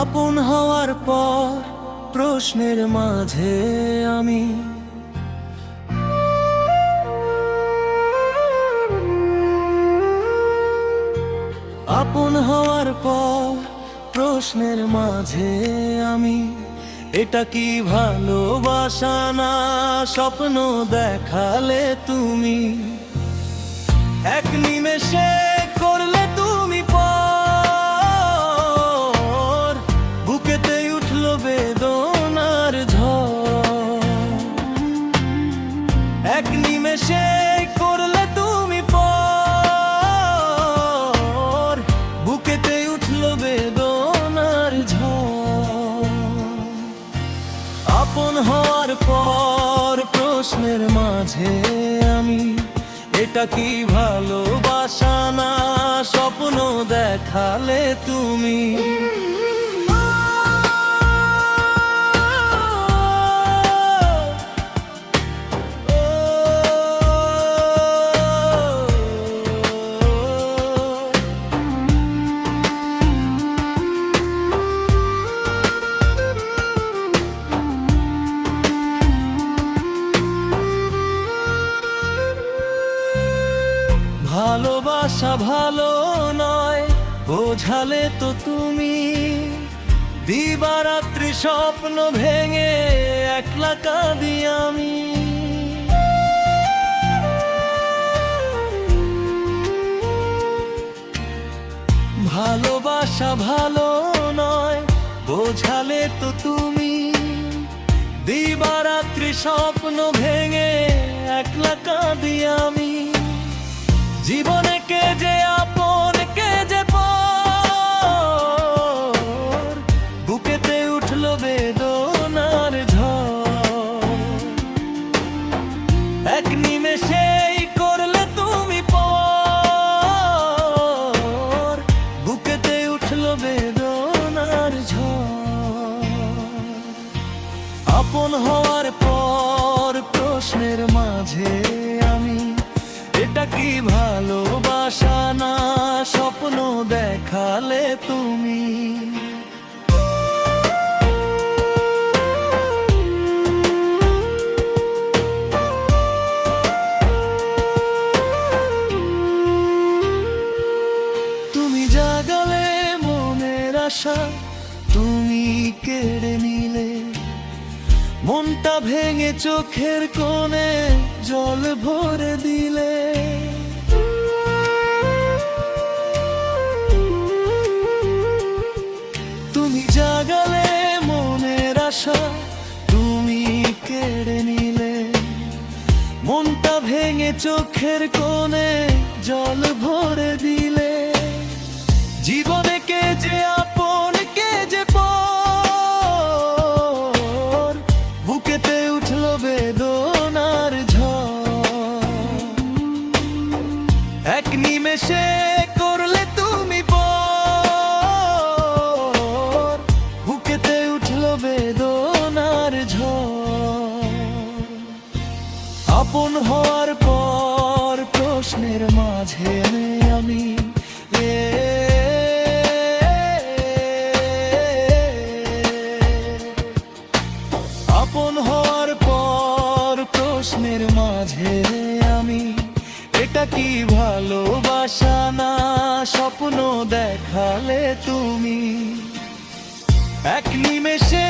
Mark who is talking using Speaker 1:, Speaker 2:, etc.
Speaker 1: আপন হওয়ার পর প্রশ্নের মাঝে আমি আপন হওয়ার পর প্রশ্নের মাঝে আমি এটা কি ভালোবাসা না স্বপ্ন দেখালে তুমি এক নিমেষে করলে তুমি পর বুকেতে উঠলো বেদনার ঝড় এক নিমেষে করলে তুমি পর বুকেতে উঠলো বেদনার ঝড় আপন হওয়ার পর প্রশ্নের মাঝে আমি এটা কি ভালোবাসা না স্বপ্ন দেখালে তুমি ভালোবাসা ভালো নয় বোঝালে তো তুমি দিবারাত্রি স্বপ্ন ভেঙে একলা কাঁদি আমি ভালোবাসা ভালো নয় বোঝালে তো তুমি দিবারাত্রি স্বপ্ন ভেঙে একলা কাঁদি আমি জীবনে কে যে আপন কে যে পর বুকেতে উঠলো বেদনার ঝড় এক নিমেষেই করলে তুমি পর বুকেতে উঠলো বেদনার ঝড় আপন হওয়ার পর প্রশ্নের মাঝে আমি এটা কি ভালোবাসা না স্বপ্ন দেখালে তুমি তুমি জাগালে মনের আশা তুমি কেড়ে নিলে মনটা ভেঙে চোখের কোণে জল ভরে দিলে তুমি জাগালে মনের আশা তুমি কেড়ে নিলে মনটা ভেঙে চোখের কোণে জল ভরে দিলে জীবনে কে যে আপন কে যে পর বুকেতে উঠলো বেদনার ঝড় এক নিমেষে করলে তুমি পর বুকেতে উঠলো বেদনার ঝড় আপন হওয়ার পর প্রশ্নের মাঝে আমি আপন হওয়ার পর প্রশ্নের মাঝে আমি এটা কি ভালোবাসা না স্বপ্ন দেখালে তুমি এক নিমেষে